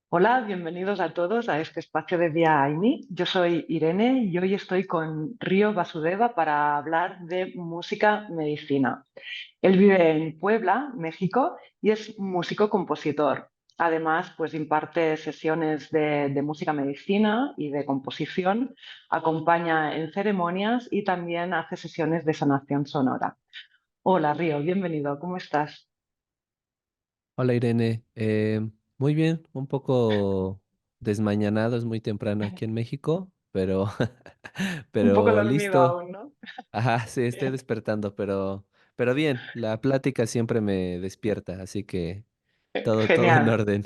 Hola, bienvenidos a todos a este espacio de Vía Aini. Yo soy Irene y hoy estoy con Río Vasudeva para hablar de música medicina. Él vive en Puebla, México, y es músico-compositor. Además, pues imparte sesiones de música medicina y de composición, acompaña en ceremonias y también hace sesiones de sanación sonora. Hola, Río, bienvenido. ¿Cómo estás? Hola Irene, muy bien, un poco desmañanado, es muy temprano aquí en México, pero, Un poco pero dormido listo. aún, ¿no? Ajá, sí, estoy Bien, despertando, pero bien, la plática siempre me despierta, así que todo en genial. orden.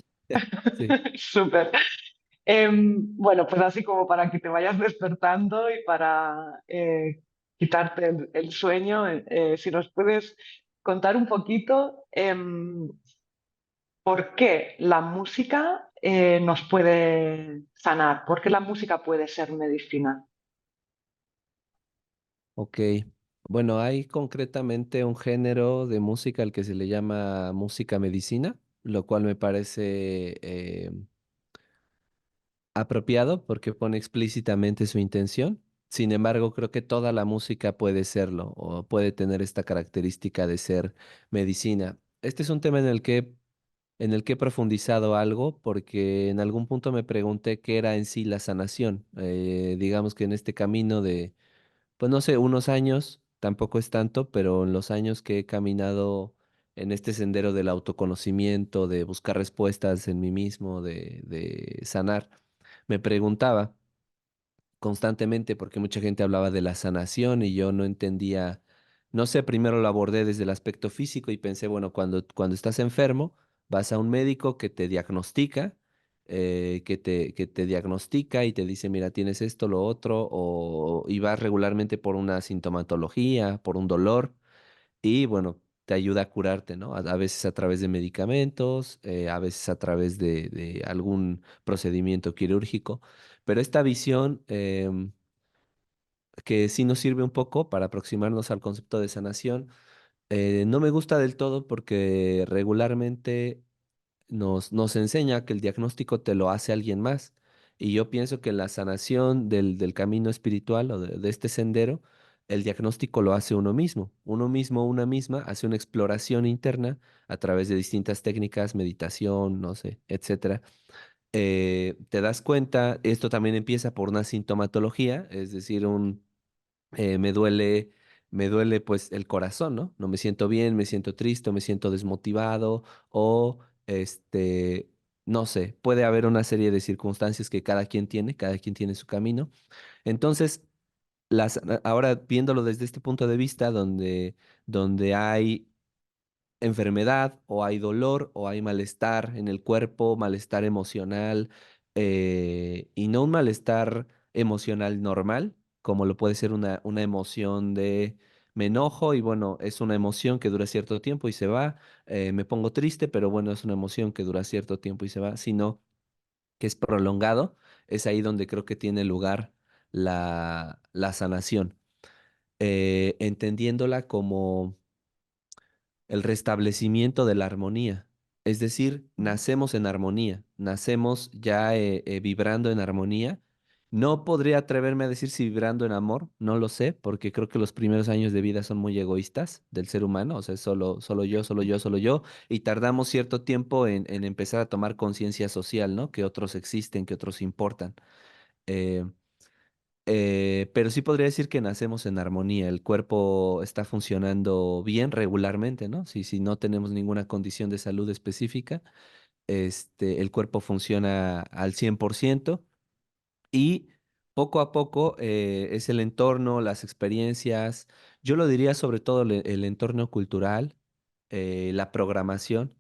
Sí, Súper. Bueno, pues así como para que te vayas despertando y para quitarte el sueño, si nos puedes contar un poquito por qué la música nos puede sanar, por qué la música puede ser medicina. ok. Bueno, hay concretamente un género de música al que se le llama música medicina, lo cual me parece apropiado porque pone explícitamente su intención. Sin embargo, creo que toda la música puede serlo o puede tener esta característica de ser medicina. Este es un tema en el que he profundizado algo porque en algún punto me pregunté qué era en sí la sanación. Digamos que en este camino de, pues no sé, unos años, tampoco es tanto, pero en los años que he caminado en este sendero del autoconocimiento, de buscar respuestas en mí mismo, de sanar, me preguntaba constantemente porque mucha gente hablaba de la sanación y yo no entendía, no sé, primero lo abordé desde el aspecto físico y pensé, bueno, cuando estás enfermo, vas a un médico que te diagnostica, que te diagnostica y te dice, mira, tienes esto, lo otro, y vas regularmente por una sintomatología, por un dolor y bueno, te ayuda a curarte, ¿no? A veces a través de medicamentos, a veces a través de algún procedimiento quirúrgico, pero esta visión que sí nos sirve un poco para aproximarnos al concepto de sanación, no me gusta del todo porque regularmente nos enseña que el diagnóstico te lo hace alguien más. Y yo pienso que la sanación del camino espiritual o de este sendero, el diagnóstico lo hace uno mismo. Uno mismo, una misma, hace una exploración interna a través de distintas técnicas, meditación, no sé, etcétera. Te das cuenta, esto también empieza por una sintomatología, es decir, me duele, me duele pues el corazón, ¿no? No me siento bien, me siento triste, me siento desmotivado o no sé, puede haber una serie de circunstancias que cada quien tiene su camino. Entonces, ahora viéndolo desde este punto de vista donde hay enfermedad o hay dolor o hay malestar en el cuerpo, malestar emocional, y no un malestar emocional normal, como lo puede ser una emoción de me enojo y bueno, es una emoción que dura cierto tiempo y se va, me pongo triste, pero bueno, es una emoción que dura cierto tiempo y se va, sino que es prolongado, es ahí donde creo que tiene lugar la sanación, entendiéndola como el restablecimiento de la armonía. Es decir, nacemos en armonía, nacemos ya vibrando en armonía. No podría atreverme a decir si vibrando en amor, no lo sé, porque creo que los primeros años de vida son muy egoístas del ser humano, o sea, es solo yo, solo yo, solo yo, y tardamos cierto tiempo en empezar a tomar conciencia social, ¿no? Que otros existen, que otros importan. Eh, pero sí podría decir que nacemos en armonía, el cuerpo está funcionando bien regularmente, ¿no? Si no tenemos ninguna condición de salud específica, el cuerpo funciona al 100% y poco a poco es el entorno, las experiencias, yo lo diría sobre todo el entorno cultural, la programación,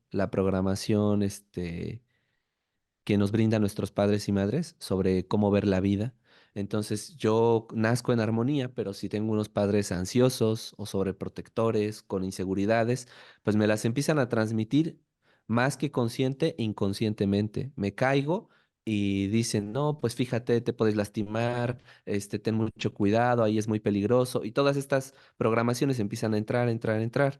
que nos brindan nuestros padres y madres sobre cómo ver la vida. Entonces, yo nazco en armonía, pero si tengo unos padres ansiosos o sobreprotectores, con inseguridades, pues me las empiezan a transmitir más que consciente, inconscientemente. Me caigo y dicen, no, pues fíjate, te puedes lastimar, ten mucho cuidado, ahí es muy peligroso. Y todas estas programaciones empiezan a entrar, entrar, entrar.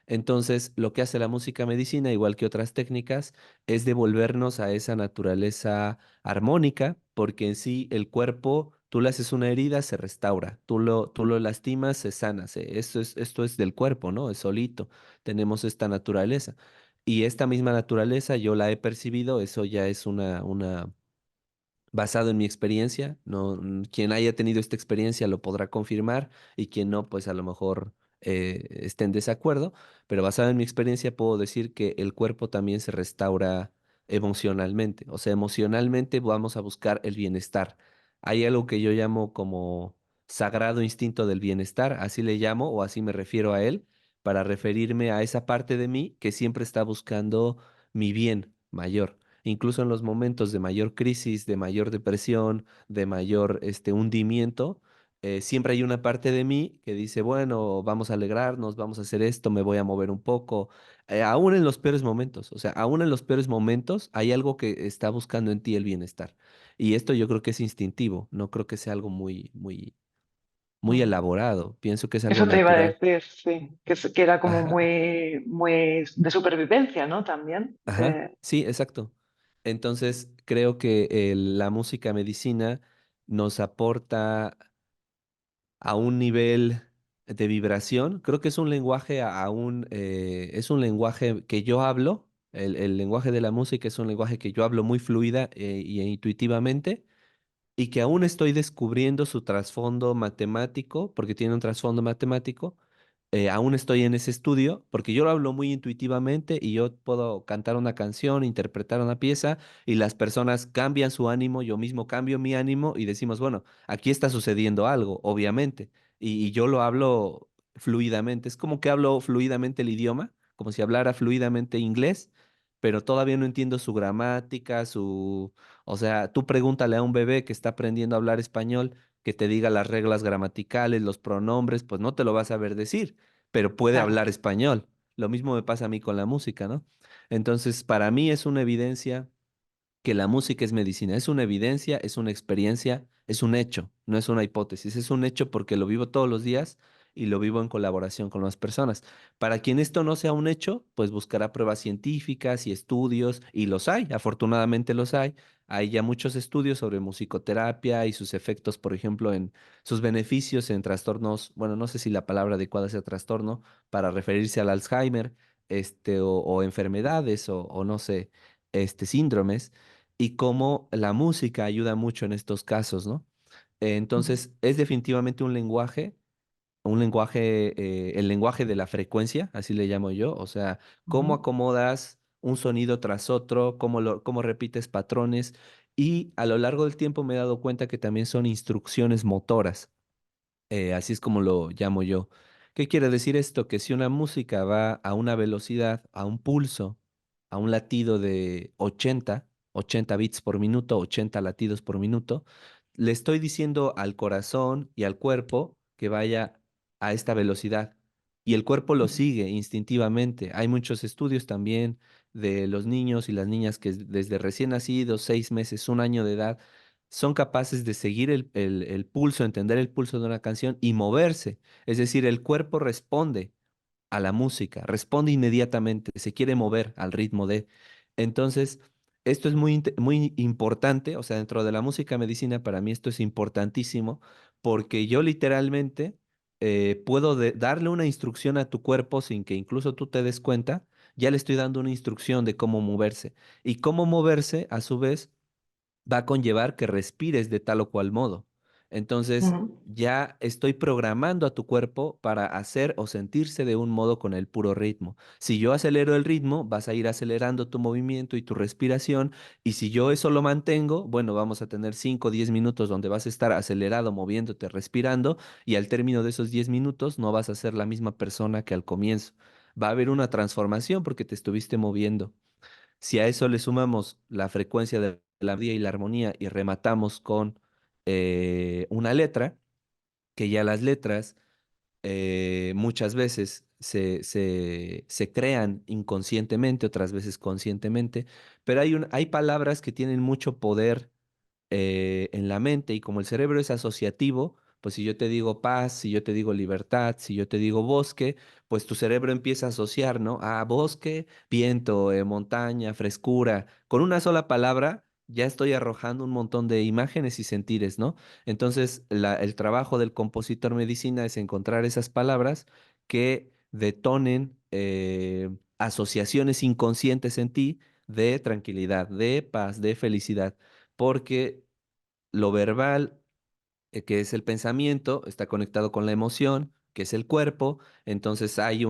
Entonces, lo que hace la música medicina, igual que otras técnicas, es devolvernos a esa naturaleza armónica, porque en sí el cuerpo, tú le haces una herida, se restaura, tú lo lastimas, se sana, esto es del cuerpo, ¿no? Es solito, tenemos esta naturaleza. Y esta misma naturaleza yo la he percibido, eso ya es una basado en mi experiencia, no, quien haya tenido esta experiencia lo podrá confirmar y quien no, pues a lo mejor esté en desacuerdo, pero basado en mi experiencia puedo decir que el cuerpo también se restaura emocionalmente, o sea, emocionalmente vamos a buscar el bienestar. Hay algo que yo llamo como sagrado instinto del bienestar, así le llamo o así me refiero a él, para referirme a esa parte de mí que siempre está buscando mi bien mayor. Incluso en los momentos de mayor crisis, de mayor depresión, de mayor hundimiento, siempre hay una parte de mí que dice, bueno, vamos a alegrarnos, vamos a hacer esto, me voy a mover un poco, aún en los peores momentos, o sea, aún en los peores momentos hay algo que está buscando en ti el bienestar. Y esto yo creo que es instintivo, no creo que sea algo muy, muy, muy Mm. elaborado, pienso que es algo Eso te iba a natural. decir, sí, que era como Ajá. muy de supervivencia, ¿no? También. Ajá, sí, exacto. Entonces, creo que la música medicina nos aporta a un nivel de vibración. Creo que es un lenguaje es un lenguaje que yo hablo. El lenguaje de la música es un lenguaje que yo hablo muy fluida y intuitivamente y que aún estoy descubriendo su trasfondo matemático, porque tiene un trasfondo matemático. Aún estoy en ese estudio, porque yo lo hablo muy intuitivamente y yo puedo cantar una canción, interpretar una pieza y las personas cambian su ánimo, yo mismo cambio mi ánimo y decimos, bueno, aquí está sucediendo algo, obviamente, y yo lo hablo fluidamente. Es como que hablo fluidamente el idioma, como si hablara fluidamente inglés, pero todavía no entiendo su gramática, o sea, tú pregúntale a un bebé que está aprendiendo a hablar español que te diga las reglas gramaticales, los pronombres, pues no te lo vas a ver decir, pero puede Claro. hablar español. Lo mismo me pasa a mí con la música, ¿no? Entonces, para mí es una evidencia que la música es medicina. Es una evidencia, es una experiencia, es un hecho, no es una hipótesis. Es un hecho porque lo vivo todos los días y lo vivo en colaboración con las personas. Para quien esto no sea un hecho, pues buscará pruebas científicas y estudios, y los hay, afortunadamente los hay. Hay ya muchos estudios sobre musicoterapia y sus efectos, por ejemplo, en sus beneficios en trastornos, bueno, no sé si la palabra adecuada sea trastorno para referirse al Alzheimer, o enfermedades, o no sé, síndromes y cómo la música ayuda mucho en estos casos, ¿no? Ujú, Entonces, es definitivamente el lenguaje de la frecuencia, así le llamo yo, o sea, cómo ujú, acomodas un sonido tras otro, cómo repites patrones y a lo largo del tiempo me he dado cuenta que también son instrucciones motoras. Así es como lo llamo yo. ¿Qué quiere decir esto? Que si una música va a una velocidad, a un pulso, a un latido de 80 bits por minuto, 80 latidos por minuto, le estoy diciendo al corazón y al cuerpo que vaya a esta velocidad. Y el cuerpo lo ujú, sigue instintivamente. Hay muchos estudios también de los niños y las niñas que desde recién nacidos, 6 meses, un año de edad, son capaces de seguir el pulso, entender el pulso de una canción y moverse. Es decir, el cuerpo responde a la música, responde inmediatamente, se quiere mover al ritmo de. Entonces, esto es muy importante, o sea, dentro de la música medicina, para mí esto es importantísimo, porque yo literalmente puedo darle una instrucción a tu cuerpo sin que incluso tú te des cuenta, ya le estoy dando una instrucción de cómo moverse. Y cómo moverse, a su vez, va a conllevar que respires de tal o cual modo. Entonces, ujú. ya estoy programando a tu cuerpo para hacer o sentirse de un modo con el puro ritmo. Si yo acelero el ritmo, vas a ir acelerando tu movimiento y tu respiración. Y si yo eso lo mantengo, bueno, vamos a tener 5 o 10 minutos donde vas a estar acelerado, moviéndote, respirando. Y al término de esos 10 minutos no vas a ser la misma persona que al comienzo. Va a haber una transformación porque te estuviste moviendo. Si a eso le sumamos la frecuencia de la melodía y la armonía y rematamos con una letra, que ya las letras muchas veces se crean inconscientemente, otras veces conscientemente, pero hay palabras que tienen mucho poder en la mente y como el cerebro es asociativo, Pues si yo te digo paz, si yo te digo libertad, si yo te digo bosque, pues tu cerebro empieza a asociar, ¿no? Ah, bosque, viento, montaña, frescura. Con una sola palabra ya estoy arrojando un montón de imágenes y sentires, ¿no? Entonces, el trabajo del compositor medicina es encontrar esas palabras que detonen asociaciones inconscientes en ti de tranquilidad, de paz, de felicidad, porque lo verbal, que es el pensamiento, está conectado con la emoción, que es el cuerpo, entonces es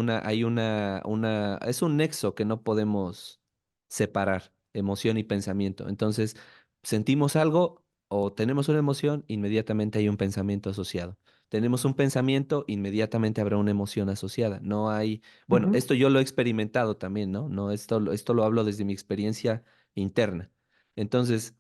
un nexo que no podemos separar, emoción y pensamiento. Entonces, sentimos algo o tenemos una emoción, inmediatamente hay un pensamiento asociado. Tenemos un pensamiento, inmediatamente habrá una emoción asociada. No hay, bueno, Ujú, esto yo lo he experimentado también, ¿no? No, esto lo hablo desde mi experiencia interna. Entonces,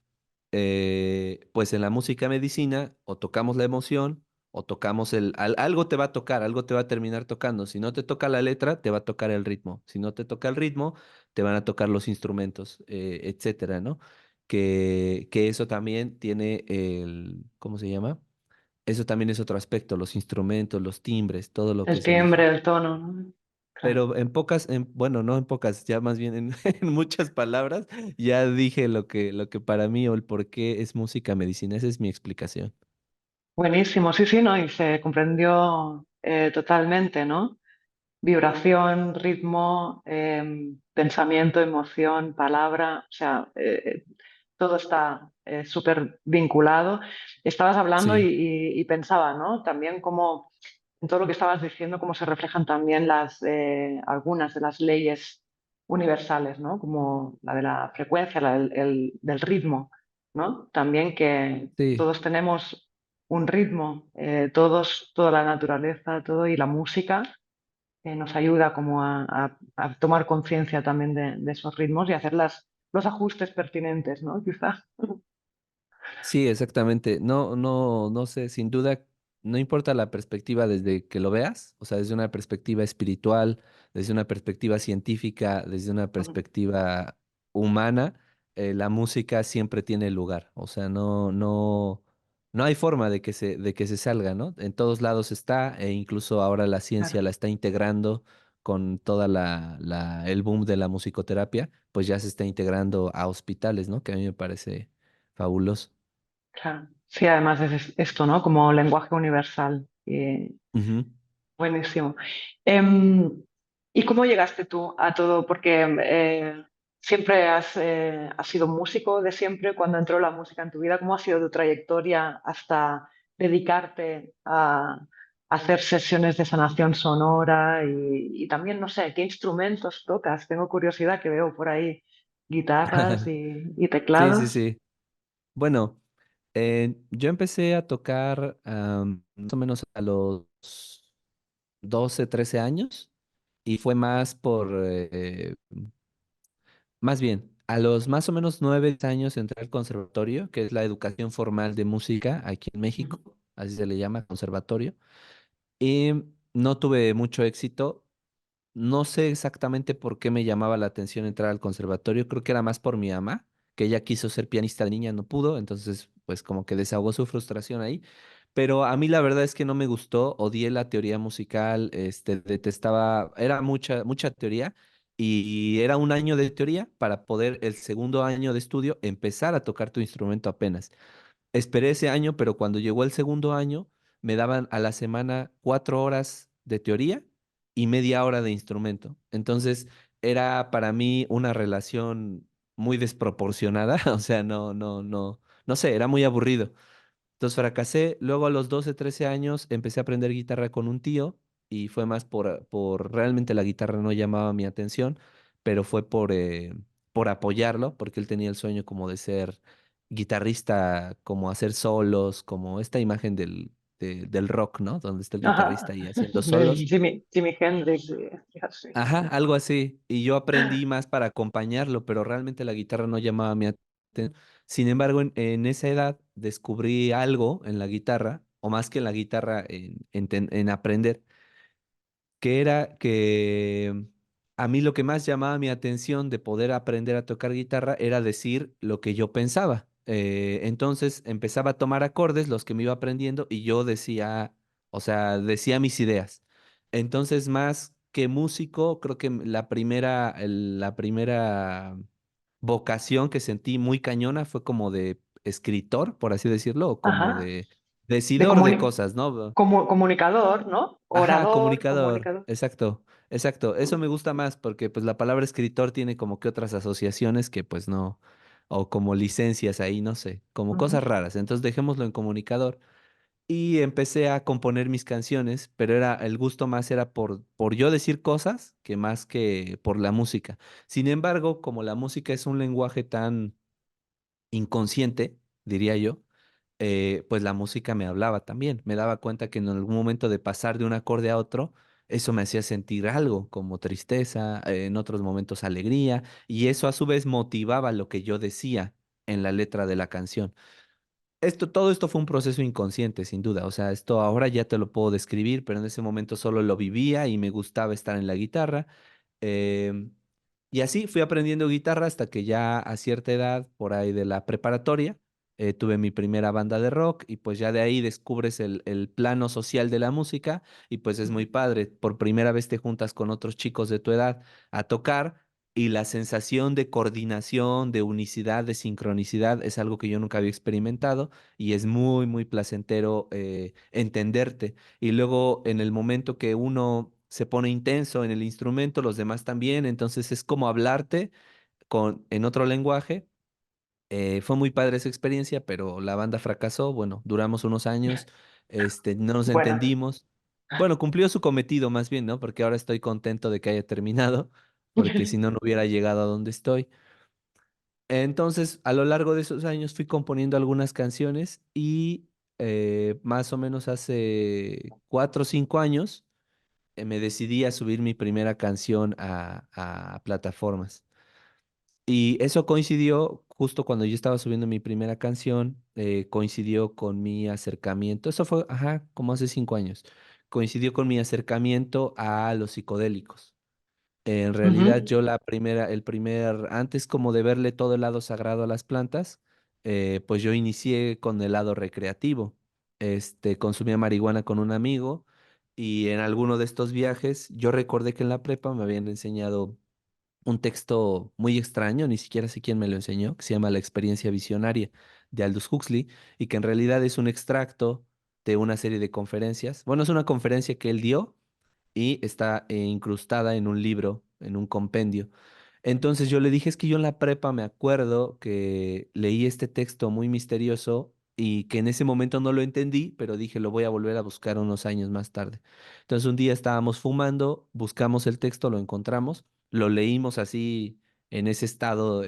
pues en la música medicina o tocamos la emoción o tocamos algo te va a tocar, algo te va a terminar tocando. Si no te toca la letra, te va a tocar el ritmo. Si no te toca el ritmo, te van a tocar los instrumentos, etcétera, ¿no? Que eso también tiene ¿cómo se llama? Eso también es otro aspecto, los instrumentos, los timbres, todo lo que el se elige. timbre, el tono, ¿no? Claro. Pero en pocas, bueno, no en pocas, ya más bien en, en muchas palabras, ya dije lo que para mí o el por qué es música medicina. Esa es mi explicación. Buenísimo, sí, sí, ¿no? Y se comprendió totalmente, ¿no? Vibración, ritmo, pensamiento, emoción, palabra, o sea, todo está súper vinculado. Estabas hablando Sí, y pensaba, ¿no? También cómo, en todo lo que estabas diciendo, cómo se reflejan también algunas de las leyes universales, ¿no? Como la de la frecuencia, del ritmo, ¿no? También que sí. todos tenemos un ritmo, toda la naturaleza, todo y la música nos ayuda como a tomar conciencia también de esos ritmos y hacer los ajustes pertinentes, ¿no? Quizá. Sí, exactamente. No, no, no sé, sin duda, no importa la perspectiva desde que lo veas, o sea, desde una perspectiva espiritual, desde una perspectiva científica, desde una Ujú. perspectiva humana, la música siempre tiene lugar. O sea, no hay forma de que se salga, ¿no? En todos lados está, e incluso ahora la ciencia Claro, la está integrando con toda el boom de la musicoterapia, pues ya se está integrando a hospitales, ¿no? Que a mí me parece fabuloso. claro. Sí, además es esto, ¿no? Como lenguaje universal. Ujú. Buenísimo. Em, ¿Y cómo llegaste tú a todo? Porque siempre has sido músico de siempre. Cuando entró la música en tu vida, ¿cómo ha sido tu trayectoria hasta dedicarte a hacer sesiones de sanación sonora? Y también, no sé, ¿qué instrumentos tocas? Tengo curiosidad que veo por ahí guitarras y Sí, sí, teclados. sí. Bueno, yo empecé a tocar más o menos a los 12, 13 años y fue más más bien, a los más o menos 9 años entré al conservatorio, que es la educación formal de música aquí en Ujú. México, así se le llama, conservatorio, y no tuve mucho éxito. No sé exactamente por qué me llamaba la atención entrar al conservatorio, creo que era más por mi mamá, que ella quiso ser pianista de niña, no pudo, entonces pues como que desahogó su frustración ahí, pero a mí la verdad es que no me gustó, odié la teoría musical, detestaba, era mucha teoría y era un año de teoría para poder el segundo año de estudio empezar a tocar tu instrumento apenas. Esperé ese año, pero cuando llegó el segundo año, me daban a la semana 4 horas de teoría y media hora de instrumento. Entonces, era para mí una relación muy desproporcionada. O sea, no sé, era muy aburrido. Entonces fracasé. Luego a los 12, 13 años empecé a aprender guitarra con un tío y fue más realmente la guitarra no llamaba mi atención, pero fue por apoyarlo, porque él tenía el sueño como de ser guitarrista, como hacer solos, como esta imagen del rock, ¿no? Donde está el guitarrista Ajá. ahí haciendo Del solos. Jimi Hendrix y así. Ajá, algo así. Y yo aprendí más para acompañarlo, pero realmente la guitarra no llamaba mi atención. Sin embargo, en esa edad descubrí algo en la guitarra, o más que en la guitarra, en aprender, que era que a mí lo que más llamaba mi atención de poder aprender a tocar guitarra era decir lo que yo pensaba. Entonces empezaba a tomar acordes, los que me iba aprendiendo, y yo decía, o sea, decía mis ideas. Entonces, más que músico, creo que la primera vocación que sentí muy cañona fue como de escritor, por así decirlo, o como Ajá. de De decidor de cosas, ¿no? comunicador, ¿no? Ajá, Orador, comunicador, comunicador. exacto, exacto. Eso me gusta más porque pues la palabra escritor tiene como que otras asociaciones que pues no, o como licencias ahí, no sé, como Ujú. cosas raras. Entonces dejémoslo en comunicador y empecé a componer mis canciones, pero el gusto más era por yo decir cosas que más que por la música. Sin embargo, como la música es un lenguaje tan inconsciente, diría yo, pues la música me hablaba también. Me daba cuenta que en algún momento de pasar de un acorde a otro, eso me hacía sentir algo, como tristeza, en otros momentos alegría, y eso a su vez motivaba lo que yo decía en la letra de la canción. Todo esto fue un proceso inconsciente, sin duda. O sea, esto ahora ya te lo puedo describir, pero en ese momento solo lo vivía y me gustaba estar en la guitarra. Em, y así fui aprendiendo guitarra hasta que ya a cierta edad, por ahí de la preparatoria, tuve mi primera banda de rock y pues ya de ahí descubres el plano social de la música y pues es muy padre. Por primera vez te juntas con otros chicos de tu edad a tocar y la sensación de coordinación, de unicidad, de sincronicidad es algo que yo nunca había experimentado y es muy, muy placentero entenderte. Y luego en el momento que uno se pone intenso en el instrumento, los demás también, entonces es como hablarte en otro lenguaje. Fue muy padre esa experiencia, pero la banda fracasó. Bueno, duramos unos años, no nos Bueno, entendimos. Bueno, cumplió su cometido más bien, ¿no? Porque ahora estoy contento de que haya terminado, porque si no, no hubiera llegado a donde estoy. Entonces, a lo largo de esos años fui componiendo algunas canciones y más o menos hace 4 o 5 años me decidí a subir mi primera canción a plataformas. Y eso coincidió justo cuando yo estaba subiendo mi primera canción, coincidió con mi acercamiento, eso fue, ajá, como hace 5 años, coincidió con mi acercamiento a los psicodélicos. En realidad ujú. yo antes como de verle todo el lado sagrado a las plantas, pues yo inicié con el lado recreativo. Consumía marihuana con un amigo y en alguno de estos viajes yo recordé que en la prepa me habían enseñado un texto muy extraño, ni siquiera sé quién me lo enseñó, que se llama La experiencia visionaria de Aldous Huxley y que en realidad es un extracto de una serie de conferencias. Bueno, es una conferencia que él dio y está incrustada en un libro, en un compendio. Entonces yo le dije, es que yo en la prepa me acuerdo que leí este texto muy misterioso y que en ese momento no lo entendí, pero dije, lo voy a volver a buscar unos años más tarde. Entonces un día estábamos fumando, buscamos el texto, lo encontramos, lo leímos así en ese estado,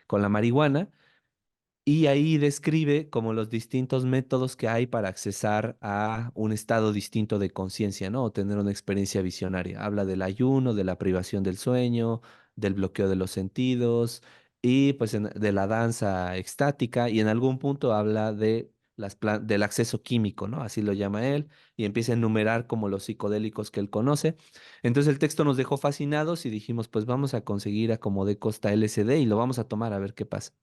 con la marihuana. Y ahí describe como los distintos métodos que hay para accesar a un estado distinto de conciencia, ¿no? O tener una experiencia visionaria. Habla del ayuno, de la privación del sueño, del bloqueo de los sentidos y pues de la danza extática y en algún punto habla de del acceso químico, ¿no? Así lo llama él y empieza a enumerar como los psicodélicos que él conoce. Entonces el texto nos dejó fascinados y dijimos, pues vamos a conseguir a como de costa LSD y lo vamos a tomar a ver qué pasa.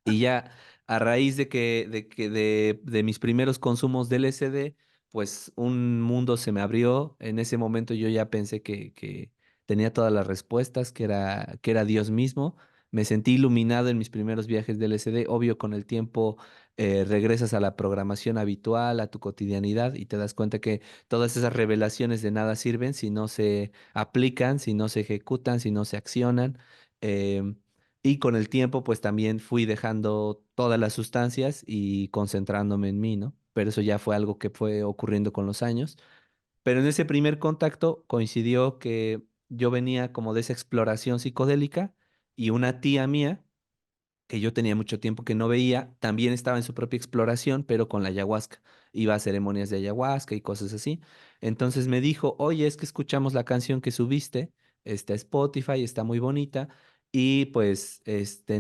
Y ya a raíz de mis primeros consumos de LSD, pues un mundo se me abrió. En ese momento yo ya pensé que tenía todas las respuestas, que era Dios mismo. Me sentí iluminado en mis primeros viajes de LSD. Obvio, con el tiempo regresas a la programación habitual, a tu cotidianidad y te das cuenta que todas esas revelaciones de nada sirven si no se aplican, si no se ejecutan, si no se accionan. Em, y con el tiempo, pues también fui dejando todas las sustancias y concentrándome en mí, ¿no? Pero eso ya fue algo que fue ocurriendo con los años. Pero en ese primer contacto coincidió que yo venía como de esa exploración psicodélica y una tía mía que yo tenía mucho tiempo que no veía, también estaba en su propia exploración, pero con la ayahuasca. Iba a ceremonias de ayahuasca y cosas así. Entonces me dijo, oye, es que escuchamos la canción que subiste, está Spotify, está muy bonita, y pues,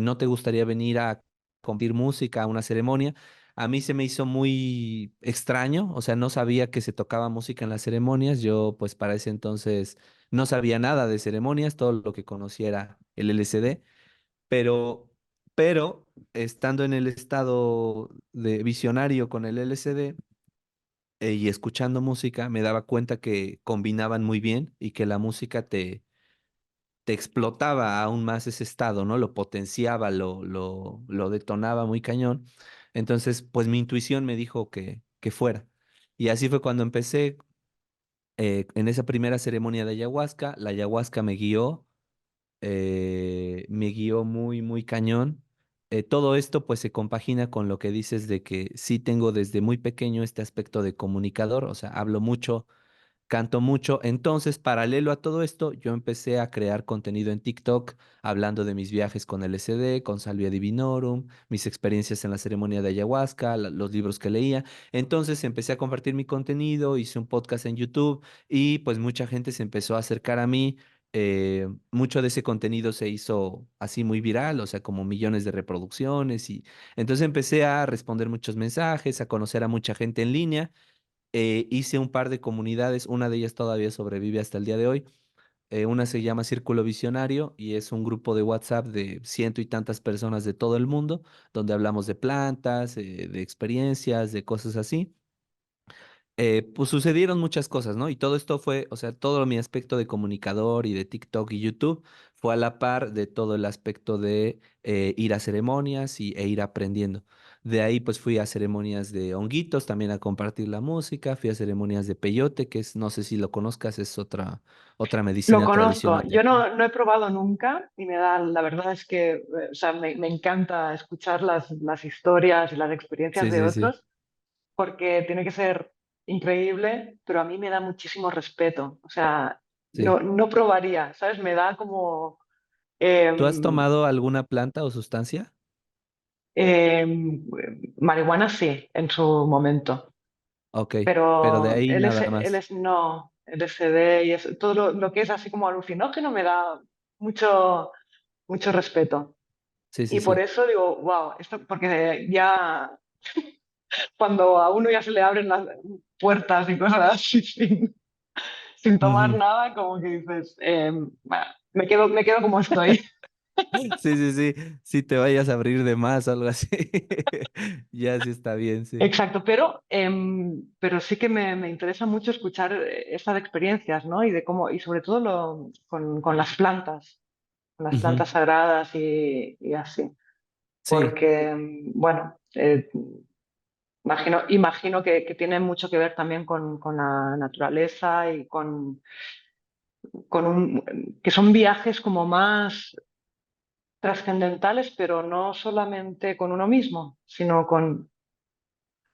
¿no te gustaría venir a compartir música a una ceremonia? A mí se me hizo muy extraño, o sea, no sabía que se tocaba música en las ceremonias. Yo, pues, para ese entonces no sabía nada de ceremonias, todo lo que conocía era el LSD. Pero, pero estando en el estado de visionario con el LSD y escuchando música, me daba cuenta que combinaban muy bien y que la música te explotaba aún más ese estado, ¿no? Lo potenciaba, lo detonaba muy cañón. Entonces, pues mi intuición me dijo que fuera. Y así fue cuando empecé en esa primera ceremonia de ayahuasca. La ayahuasca me guió muy, muy cañón. Todo esto pues se compagina con lo que dices de que sí tengo desde muy pequeño este aspecto de comunicador, o sea, hablo mucho, canto mucho. Entonces, paralelo a todo esto, yo empecé a crear contenido en TikTok hablando de mis viajes con LSD, con Salvia Divinorum, mis experiencias en la ceremonia de ayahuasca, los libros que leía. Entonces, empecé a compartir mi contenido, hice un podcast en YouTube y pues mucha gente se empezó a acercar a mí. Mucho de ese contenido se hizo así muy viral, o sea, como millones de reproducciones y entonces empecé a responder muchos mensajes, a conocer a mucha gente en línea. Hice un par de comunidades, una de ellas todavía sobrevive hasta el día de hoy. Una se llama Círculo Visionario y es un grupo de WhatsApp de ciento y tantas personas de todo el mundo, donde hablamos de plantas, de experiencias, de cosas así. Pues sucedieron muchas cosas, ¿no? Y todo esto fue, o sea, todo mi aspecto de comunicador y de TikTok y YouTube fue a la par de todo el aspecto de ir a ceremonias e ir aprendiendo. De ahí pues fui a ceremonias de honguitos, también a compartir la música, fui a ceremonias de peyote, que es, no sé si lo conozcas, es otra Lo medicina conozco, tradicional de yo aquí. no he probado nunca y me da, la verdad es que o sea, me encanta escuchar las historias y las experiencias Sí, de sí, sí, otros porque tiene que ser increíble, pero a mí me da muchísimo respeto. O sea, sí. no probaría, ¿sabes? Me da como ¿Tú has em, tomado alguna planta o sustancia? marihuana sí, en su momento, Ok, pero de pero ahí nada más. no, LSD y eso, todo lo que es así como alucinógeno me da mucho, mucho respeto. Sí, sí, Y por sí. eso digo, wow, esto, porque ya cuando a uno ya se le abren las puertas y cosas así sin tomar Ujú. nada, como que dices, bueno, me quedo como estoy. Sí, sí, sí. Si te vayas a abrir de más o algo así. Ya sí está bien, sí. Exacto, pero sí que me interesa mucho escuchar estas experiencias, ¿no? Y de cómo, y sobre todo con las Ujú. plantas sagradas y así. Sí, Porque, bueno, imagino que tiene mucho que ver también con la naturaleza y que son viajes como más trascendentales, pero no solamente con uno mismo, sino con,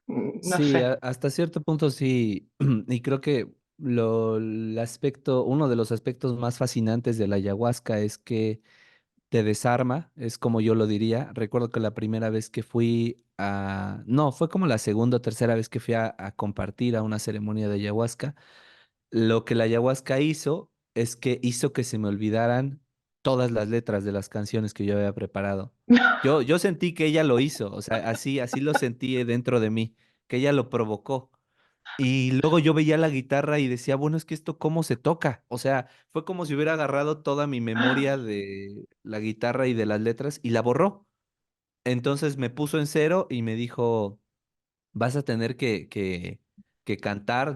no sí, sé. hasta cierto punto sí. Y creo que el aspecto, uno de los aspectos más fascinantes de la ayahuasca es que te desarma, es como yo lo diría. Recuerdo que la primera vez que fui no, fue como la segunda o tercera vez que fui a compartir a una ceremonia de ayahuasca. Lo que la ayahuasca hizo es que hizo que se me olvidaran todas las letras de las canciones que yo había preparado. Yo sentí que ella lo hizo, o sea, así lo sentí dentro de mí, que ella lo provocó. Y luego yo veía la guitarra y decía, bueno, es que esto cómo se toca. O sea, fue como si hubiera agarrado toda mi memoria de la guitarra y de las letras y la borró. Entonces me puso en cero y me dijo, vas a tener que cantar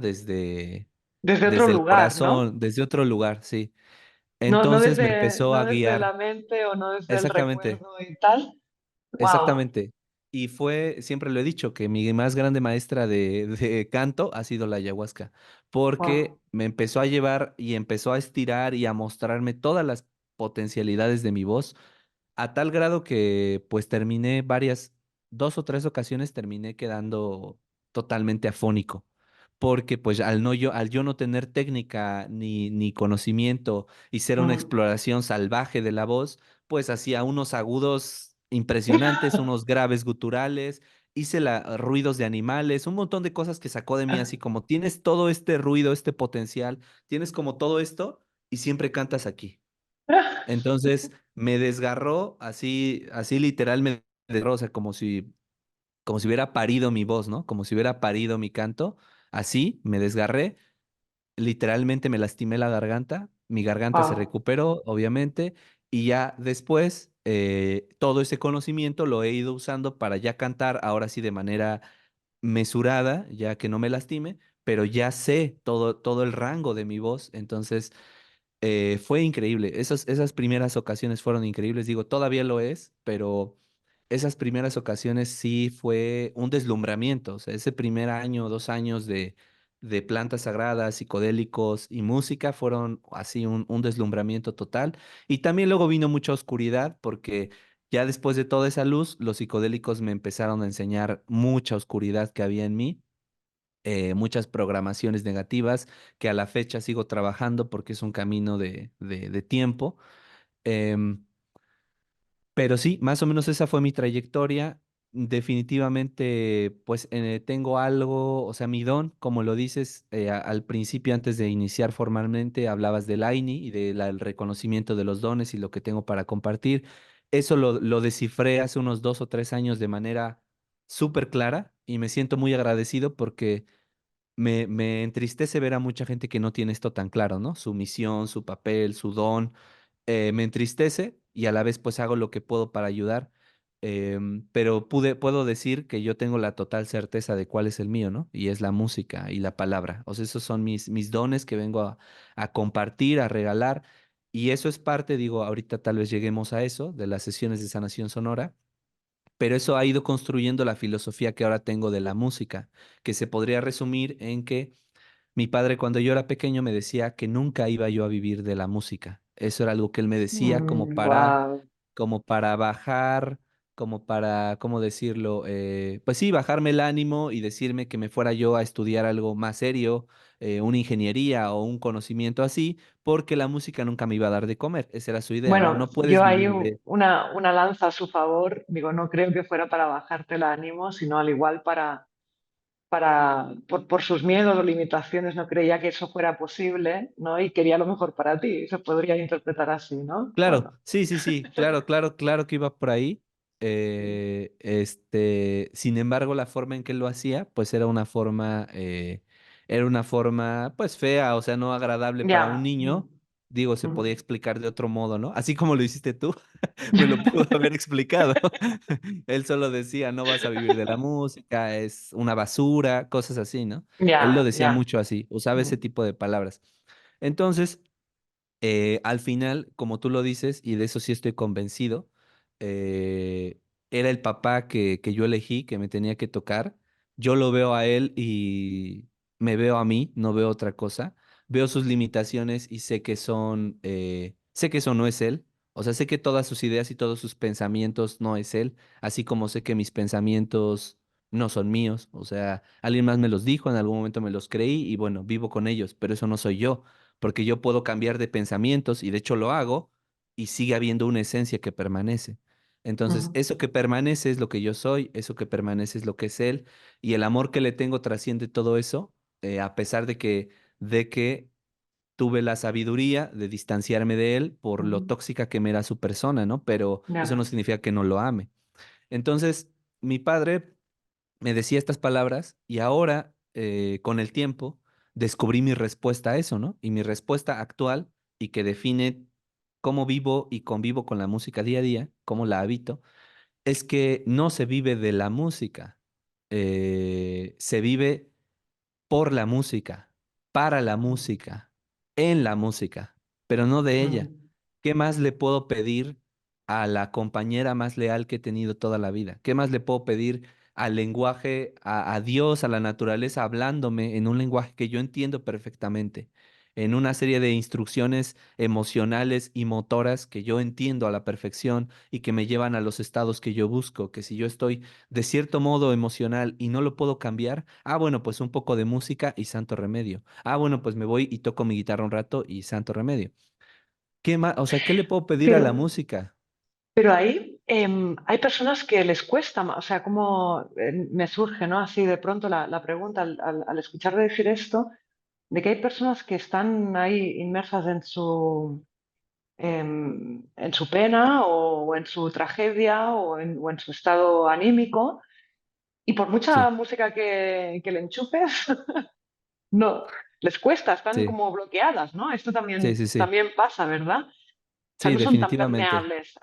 Desde otro desde el lugar, ¿no? corazón, desde otro lugar, sí. No Entonces me desde, empezó no a desde la guiar, mente o no desde el exactamente, recuerdo y tal. Wow, exactamente. Y fue, siempre lo he dicho, que mi más grande maestra de canto ha sido la ayahuasca, wow. porque me empezó a llevar y empezó a estirar y a mostrarme todas las potencialidades de mi voz a tal grado que pues terminé dos o tres ocasiones terminé quedando totalmente afónico, porque pues al yo no tener técnica ni conocimiento y ser una Mm. exploración salvaje de la voz, pues hacía unos agudos impresionantes, unos graves guturales, hice ruidos de animales, un montón de cosas que sacó de mí, así como tienes todo este ruido, este potencial, tienes como todo esto y siempre cantas aquí. Entonces me desgarró, así literal me desgarró, o sea, como si hubiera parido mi voz, ¿no? Como si hubiera parido mi canto. Así me desgarré, literalmente me lastimé la garganta, mi garganta se Wow. recuperó, obviamente, Y ya después, todo ese conocimiento lo he ido usando para ya cantar, ahora sí de manera mesurada, ya que no me lastime, pero ya sé todo el rango de mi voz. Entonces, fue increíble. Esas primeras ocasiones fueron increíbles. Digo, todavía lo es, pero esas primeras ocasiones sí fue un deslumbramiento. O sea, ese primer año, 2 años de plantas sagradas, psicodélicos y música fueron así un deslumbramiento total. Y también luego vino mucha oscuridad porque ya después de toda esa luz, los psicodélicos me empezaron a enseñar mucha oscuridad que había en mí, muchas programaciones negativas que a la fecha sigo trabajando porque es un camino de tiempo. Em, pero sí, más o menos esa fue mi trayectoria. Definitivamente, pues tengo algo, o sea, mi don, como lo dices, al principio, antes de iniciar formalmente, hablabas del AINI y del reconocimiento de los dones y lo que tengo para compartir. Eso lo descifré hace unos 2 o 3 años de manera súper clara y me siento muy agradecido porque me entristece ver a mucha gente que no tiene esto tan claro, ¿no? Su misión, su papel, su don. Me entristece y a la vez pues hago lo que puedo para ayudar. Pero puedo decir que yo tengo la total certeza de cuál es el mío, ¿no? Y es la música y la palabra. O sea, esos son mis dones que vengo a compartir, a regalar. Y eso es parte, digo, ahorita tal vez lleguemos a eso, de las sesiones de sanación sonora, pero eso ha ido construyendo la filosofía que ahora tengo de la música, que se podría resumir en que mi padre cuando yo era pequeño me decía que nunca iba yo a vivir de la música. Eso era algo que él me decía Wow. como para bajar, como para, ¿cómo decirlo? Pues sí, bajarme el ánimo y decirme que me fuera yo a estudiar algo más serio, una ingeniería o un conocimiento así, porque la música nunca me iba a dar de comer. Esa era su idea, ¿no? Bueno, No puedes yo hay vivir de... una lanza a su favor, digo, no creo que fuera para bajarte el ánimo, sino al igual por sus miedos o limitaciones, no creía que eso fuera posible, ¿no? Y quería lo mejor para ti, se podría interpretar así, ¿no? Claro, Bueno. sí, sí, sí, claro, claro, claro que iba por ahí. Sin embargo, la forma en que lo hacía, pues era una forma, pues fea, o sea, no agradable para un Ya. niño. Digo, se podía Ujú. explicar de otro modo, ¿no? Así como lo hiciste tú, me lo pudo haber explicado. Él solo decía, no vas a vivir de la música, es una basura, cosas así, ¿no? Él lo Ya, decía ya. mucho así, usaba ese Mm, tipo de palabras. Entonces, al final, como tú lo dices, y de eso sí estoy convencido, eh, era el papá que yo elegí, que me tenía que tocar. Yo lo veo a él y me veo a mí, no veo otra cosa. Veo sus limitaciones y sé que eso no es él. O sea, sé que todas sus ideas y todos sus pensamientos no es él, así como sé que mis pensamientos no son míos. O sea, alguien más me los dijo, en algún momento me los creí y bueno, vivo con ellos, pero eso no soy yo porque yo puedo cambiar de pensamientos y de hecho lo hago y sigue habiendo una esencia que permanece. Entonces, ujú, eso que permanece es lo que yo soy, eso que permanece es lo que es él y el amor que le tengo trasciende todo eso, a pesar de que tuve la sabiduría de distanciarme de él por lo ujú. tóxica que me era su persona, ¿no? Pero eso no Ya. significa que no lo ame. Entonces, mi padre me decía estas palabras y ahora, con el tiempo, descubrí mi respuesta a eso, ¿no? Y mi respuesta actual y que define cómo vivo y convivo con la música día a día, cómo la habito, es que no se vive de la música, se vive por la música, para la música, en la música, pero no de ella. Mm, ¿Qué más le puedo pedir a la compañera más leal que he tenido toda la vida? ¿Qué más le puedo pedir al lenguaje, a Dios, a la naturaleza, hablándome en un lenguaje que yo entiendo perfectamente? En una serie de instrucciones emocionales y motoras que yo entiendo a la perfección y que me llevan a los estados que yo busco, que si yo estoy de cierto modo emocional y no lo puedo cambiar, bueno, pues un poco de música y santo remedio. Bueno, pues me voy y toco mi guitarra un rato y santo remedio. ¿Qué más? O sea, ¿qué le puedo pedir a Pero, la música? pero ahí hay personas que les cuesta más, o sea, como me surge, ¿no? Así de pronto la pregunta al escuchar decir esto, de que hay personas que están ahí inmersas en su pena o en su tragedia o en su estado anímico y por mucha Sí, música que le enchufes, no, les cuesta, están sí, como bloqueadas, ¿no? Esto sí, también, sí, sí. también pasa, ¿verdad? sea, Sí, no son tan definitivamente. permeables.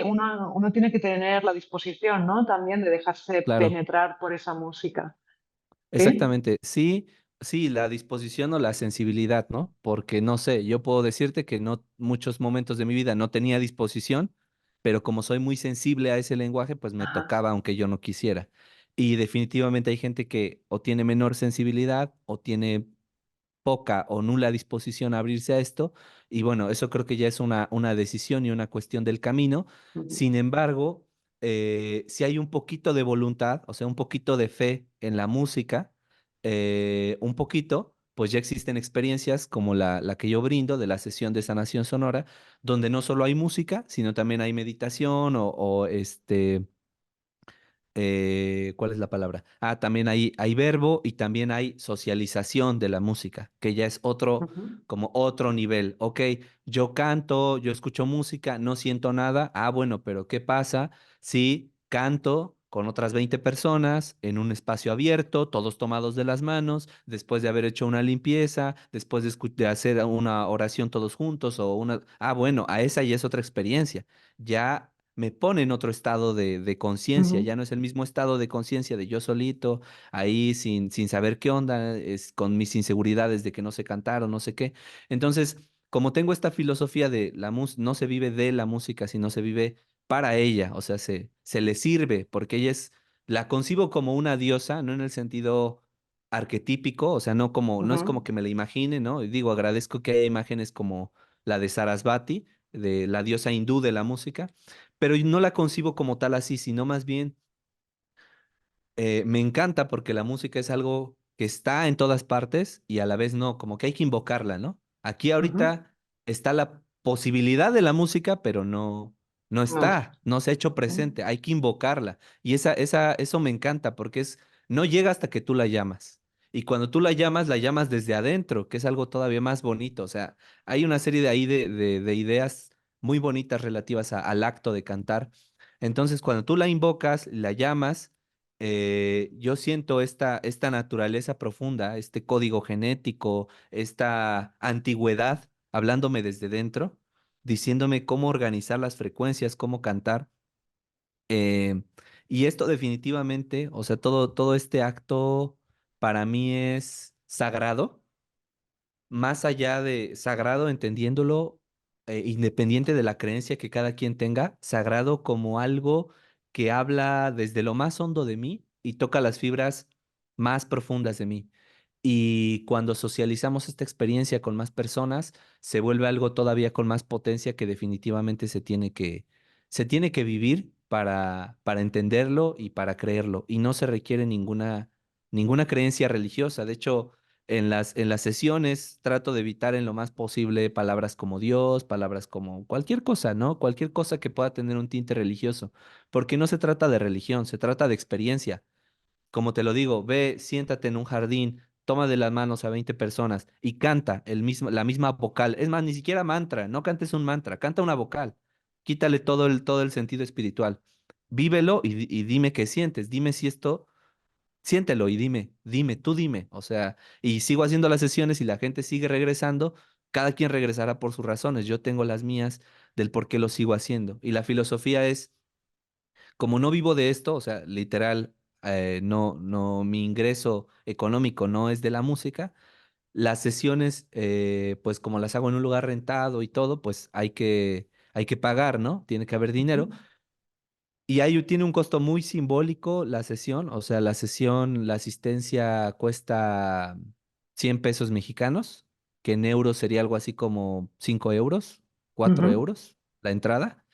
Uno tiene que tener la disposición, ¿no? También de dejarse Claro. penetrar por esa música. ¿Sí? Exactamente, sí, sí, la disposición o la sensibilidad, ¿no? Porque no sé, yo puedo decirte que no muchos momentos de mi vida no tenía disposición, pero como soy muy sensible a ese lenguaje, pues me Ajá. tocaba aunque yo no quisiera. Y definitivamente hay gente que o tiene menor sensibilidad o tiene poca o nula disposición a abrirse a esto. Y bueno, eso creo que ya es una decisión y una cuestión del camino. Ujú, Sin embargo, si hay un poquito de voluntad, o sea, un poquito de fe en la música, un poquito, pues ya existen experiencias como la que yo brindo de la sesión de sanación sonora, donde no solo hay música, sino también hay meditación ¿cuál es la palabra? Ah, también hay verbo y también hay socialización de la música, que ya es otro, ujú, como otro nivel. Ok, yo canto, yo escucho música, no siento nada. Ah, bueno, pero ¿qué pasa si canto con otras 20 personas en un espacio abierto, todos tomados de las manos, después de haber hecho una limpieza, después de hacer una oración todos juntos o una... Ah, bueno, a esa ya es otra experiencia. Ya me pone en otro estado de conciencia, ujú, ya no es el mismo estado de conciencia de yo solito, ahí sin saber qué onda, es con mis inseguridades de que no sé cantar o no sé qué. Entonces, como tengo esta filosofía de no se vive de la música, sino se vive para ella, o sea, se le sirve, porque ella es, la concibo como una diosa, no en el sentido arquetípico, o sea, no es como ujú, que me la imagine, ¿no? Y digo, agradezco que haya imágenes como la de Sarasvati, de la diosa hindú de la música, pero no la concibo como tal así, sino más bien me encanta porque la música es algo que está en todas partes y a la vez no, como que hay que invocarla, ¿no? Aquí ujú. ahorita está la posibilidad de la música, pero no No es. está, no se ha hecho presente, hay que invocarla. Y eso me encanta porque no llega hasta que tú la llamas. Y cuando tú la llamas desde adentro, que es algo todavía más bonito. O sea, hay una serie de ahí de ideas muy bonitas relativas al acto de cantar. Entonces, cuando tú la invocas, la llamas, yo siento esta naturaleza profunda, este código genético, esta antigüedad, hablándome desde dentro, diciéndome cómo organizar las frecuencias, cómo cantar. eh, y esto definitivamente, o sea, todo este acto para mí es sagrado, más allá de sagrado, entendiéndolo, independiente de la creencia que cada quien tenga, sagrado como algo que habla desde lo más hondo de mí y toca las fibras más profundas de mí. Y cuando socializamos esta experiencia con más personas, se vuelve algo todavía con más potencia que definitivamente se tiene que vivir para entenderlo y para creerlo. Y no se requiere ninguna creencia religiosa. De hecho, en las sesiones trato de evitar en lo más posible palabras como Dios, palabras como cualquier cosa, ¿no? Cualquier cosa que pueda tener un tinte religioso, porque no se trata de religión, se trata de experiencia. Como te lo digo, ve, siéntate en un jardín, toma de las manos a 20 personas y canta la misma vocal. Es más, ni siquiera mantra, no cantes un mantra, canta una vocal. Quítale todo el sentido espiritual. Vívelo y dime qué sientes, dime si esto siéntelo y tú dime. O sea, y sigo haciendo las sesiones y la gente sigue regresando, cada quien regresará por sus razones. Yo tengo las mías del por qué lo sigo haciendo. Y la filosofía es, como no vivo de esto, o sea, literal, no, mi ingreso económico no es de la música, las sesiones, pues como las hago en un lugar rentado y todo, pues hay que pagar, ¿no? Tiene que haber dinero. Ujú, Y ahí tiene un costo muy simbólico la sesión, o sea, la asistencia cuesta 100 pesos mexicanos, que en euros sería algo así como 5 euros, 4 ujú, euros la entrada.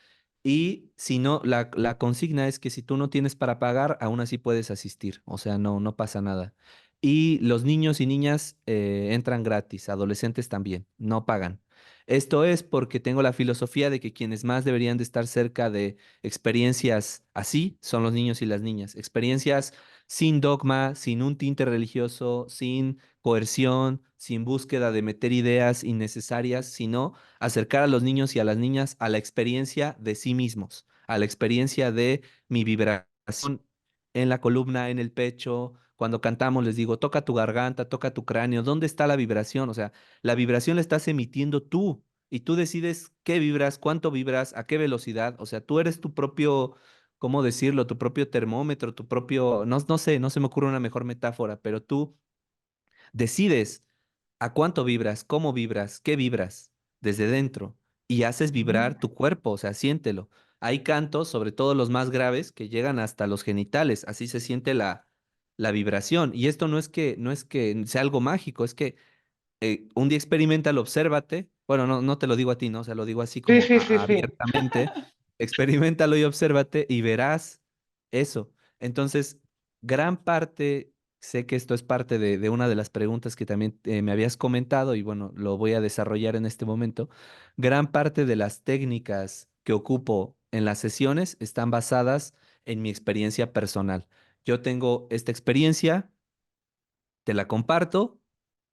Y si no, la consigna es que si tú no tienes para pagar, aún así puedes asistir, o sea, no pasa nada. Y los niños y niñas entran gratis, adolescentes también, no pagan. Esto es porque tengo la filosofía de que quienes más deberían de estar cerca de experiencias así son los niños y las niñas. Experiencias sin dogma, sin un tinte religioso, sin coerción, sin búsqueda de meter ideas innecesarias, sino acercar a los niños y a las niñas a la experiencia de sí mismos, a la experiencia de mi vibración en la columna, en el pecho. Cuando cantamos les digo, toca tu garganta, toca tu cráneo, ¿dónde está la vibración? O sea, la vibración la estás emitiendo tú. y tú decides qué vibras, cuánto vibras, a qué velocidad. O sea, tú eres tu propio, ¿cómo decirlo? Tu propio termómetro, tu propio, no sé, no se me ocurre una mejor metáfora, pero tú decides a cuánto vibras, cómo vibras, qué vibras desde dentro y haces Ujú. vibrar tu cuerpo, o sea, siéntelo. Hay cantos, sobre todo los más graves, que llegan hasta los genitales, así se siente la vibración. Y esto no es que sea algo mágico, es que un día experimentalo, obsérvate. Bueno, no te lo digo a ti, ¿no? O sea, lo digo así Sí, como sí, sí, sí. abiertamente. Experimentalo y obsérvate y verás eso. Entonces, gran parte, sé que esto es parte de una de las preguntas que también me habías comentado y bueno, lo voy a desarrollar en este momento. Gran parte de las técnicas que ocupo en las sesiones están basadas en mi experiencia personal. Yo tengo esta experiencia, te la comparto,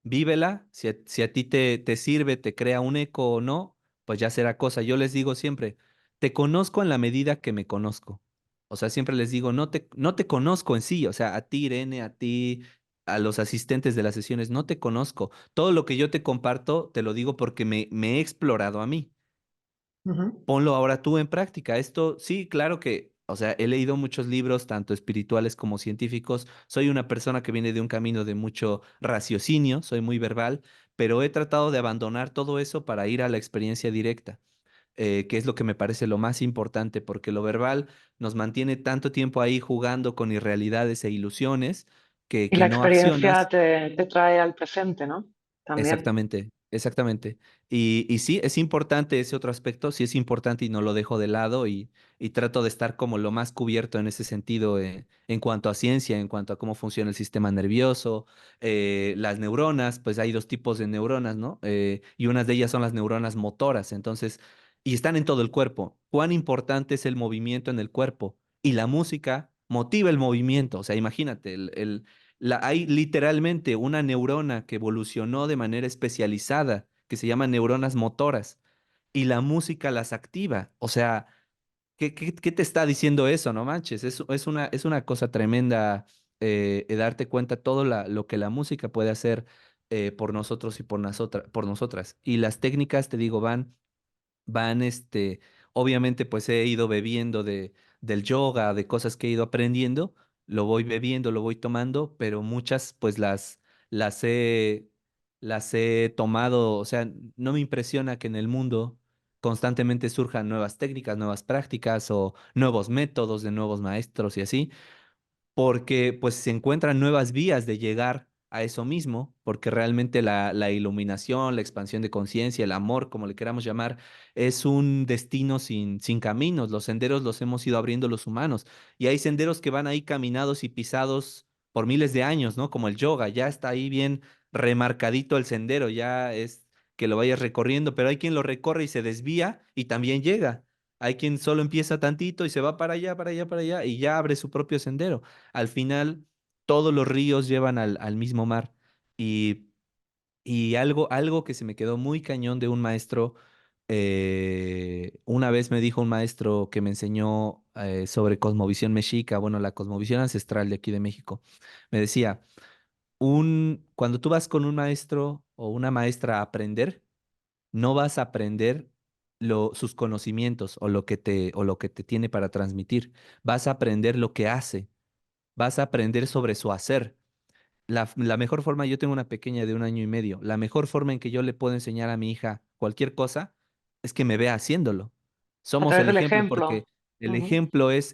vívela, si a ti te sirve, te crea un eco o no, pues ya será cosa. Yo les digo siempre, te conozco en la medida que me conozco. O sea, siempre les digo, no te conozco en sí, o sea, a ti, Irene, a ti, a los asistentes de las sesiones, no te conozco. Todo lo que yo te comparto, te lo digo porque me he explorado a mí. Ujú. Ponlo ahora tú en práctica. Esto, sí, claro que, o sea, he leído muchos libros, tanto espirituales como científicos. Soy una persona que viene de un camino de mucho raciocinio, soy muy verbal, pero he tratado de abandonar todo eso para ir a la experiencia directa, que es lo que me parece lo más importante, porque lo verbal nos mantiene tanto tiempo ahí jugando con irrealidades e ilusiones Y que la no experiencia accionas. te trae al presente, ¿no? También. Exactamente, exactamente. Y sí, es importante ese otro aspecto, sí es importante y no lo dejo de lado y trato de estar como lo más cubierto en ese sentido en cuanto a ciencia, en cuanto a cómo funciona el sistema nervioso, las neuronas, pues hay dos tipos de neuronas, ¿no? Y unas de ellas son las neuronas motoras, entonces, y están en todo el cuerpo. ¿Cuán importante es el movimiento en el cuerpo? Y la música motiva el movimiento, o sea, imagínate, hay literalmente una neurona que evolucionó de manera especializada, que se llama neuronas motoras, y la música las activa. O sea, ¿qué te está diciendo eso? No manches, es una cosa tremenda darte cuenta todo lo que la música puede hacer por nosotros y por nosotras. Y las técnicas, te digo, obviamente pues he ido bebiendo del yoga, de cosas que he ido aprendiendo, lo voy bebiendo, lo voy tomando, pero muchas pues las he, las he tomado, o sea, no me impresiona que en el mundo constantemente surjan nuevas técnicas, nuevas prácticas o nuevos métodos de nuevos maestros y así porque pues se encuentran nuevas vías de llegar a eso mismo, porque realmente la iluminación, la expansión de conciencia, el amor, como le queramos llamar, es un destino sin caminos. Los senderos los hemos ido abriendo los humanos y hay senderos que van ahí caminados y pisados por miles de años, ¿no? Como el yoga, ya está ahí bien remarcadito el sendero, ya es que lo vayas recorriendo, pero hay quien lo recorre y se desvía y también llega. Hay quien solo empieza tantito y se va para allá, para allá, para allá y ya abre su propio sendero. Al final, todos los ríos llevan al mismo mar. Y, y algo que se me quedó muy cañón de un maestro, una vez me dijo un maestro que me enseñó sobre cosmovisión mexica, bueno, la cosmovisión ancestral de aquí de México. Me decía, cuando tú vas con un maestro o una maestra a aprender, no vas a aprender sus conocimientos o lo que te tiene para transmitir. Vas a aprender lo que hace, vas a aprender sobre su hacer. La mejor forma, yo tengo una pequeña de 1 año y medio, la mejor forma en que yo le puedo enseñar a mi hija cualquier cosa es que me vea haciéndolo. A Somos través el del ejemplo porque ejemplo. Ujú.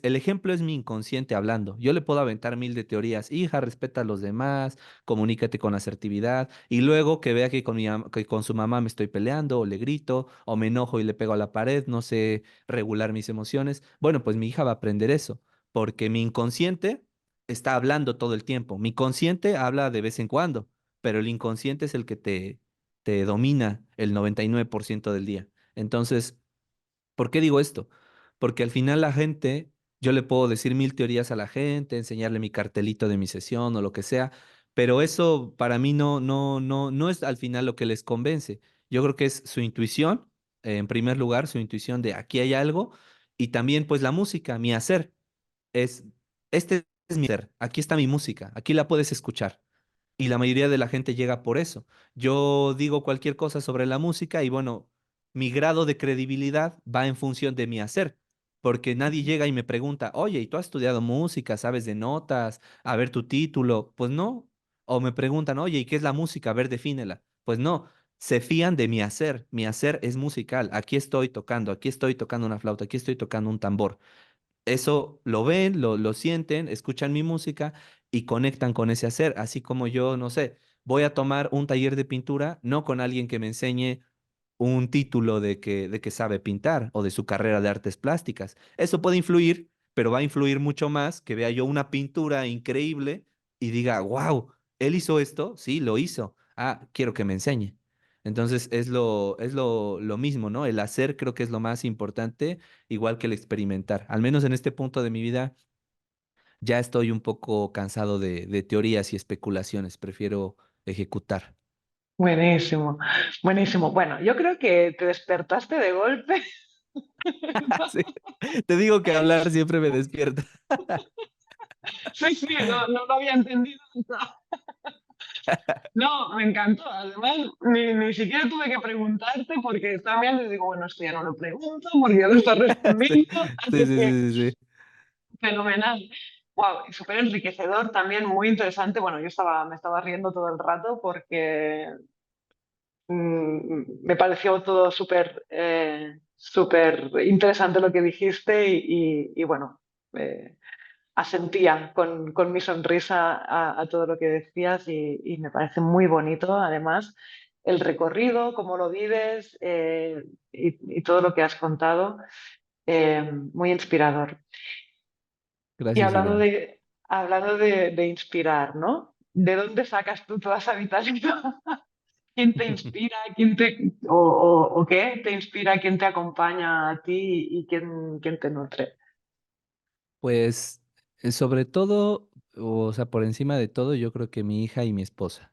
el ejemplo es mi inconsciente hablando. Yo le puedo aventar mil de teorías, hija, respeta a los demás, comunícate con asertividad, y luego que vea que que con su mamá me estoy peleando, o le grito, o me enojo y le pego a la pared, no sé regular mis emociones. Bueno, pues mi hija va a aprender eso, porque mi inconsciente está hablando todo el tiempo. Mi consciente habla de vez en cuando, pero el inconsciente es el que te domina el 99% del día. Entonces, ¿por qué digo esto? Porque al final la gente, yo le puedo decir mil teorías a la gente, enseñarle mi cartelito de mi sesión o lo que sea, pero eso para mí no es al final lo que les convence. Yo creo que es su intuición, en primer lugar, su intuición de aquí hay algo, y también pues la música, mi hacer es, este es mi ser, aquí está mi música, aquí la puedes escuchar. Y la mayoría de la gente llega por eso. Yo digo cualquier cosa sobre la música y bueno, mi grado de credibilidad va en función de mi hacer, porque nadie llega y me pregunta, oye, ¿y tú has estudiado música? ¿Sabes de notas? A ver tu título. Pues no. O me preguntan, oye, ¿y qué es la música? A ver, defínela. Pues no. Se fían de mi hacer. Mi hacer es musical. Aquí estoy tocando una flauta, aquí estoy tocando un tambor. Eso lo ven, lo sienten, escuchan mi música y conectan con ese hacer, así como yo, no sé, voy a tomar un taller de pintura, no con alguien que me enseñe un título de que sabe pintar o de su carrera de artes plásticas. Eso puede influir, pero va a influir mucho más que vea yo una pintura increíble y diga, wow, él hizo esto, sí, lo hizo. Ah, quiero que me enseñe. Entonces es lo mismo, ¿no? El hacer creo que es lo más importante, igual que el experimentar. Al menos en este punto de mi vida ya estoy un poco cansado de teorías y especulaciones. Prefiero ejecutar. Buenísimo, buenísimo. Bueno, yo creo que te despertaste de golpe. Sí. Te digo que hablar siempre me despierta. Sí, sí, no, no lo había entendido. No, me encantó. Además, ni siquiera tuve que preguntarte porque también les digo, bueno, esto ya no lo pregunto porque ya lo está Sí, respondiendo. sí, sí, Así que sí, sí, sí. fenomenal. Wow, súper enriquecedor también, muy interesante. Bueno, me estaba riendo todo el rato porque me pareció todo súper interesante lo que dijiste y bueno, asentía con mi sonrisa a todo lo que decías y me parece muy bonito, además, el recorrido, cómo lo vives y todo lo que has contado, muy inspirador. Y Gracias, Irene. hablando de inspirar, ¿no? ¿De dónde sacas tú toda esa vitalidad? ¿Quién te inspira? ¿O qué te inspira? ¿Quién te acompaña a ti y quién te nutre? Pues sobre todo, o sea, por encima de todo, yo creo que mi hija y mi esposa.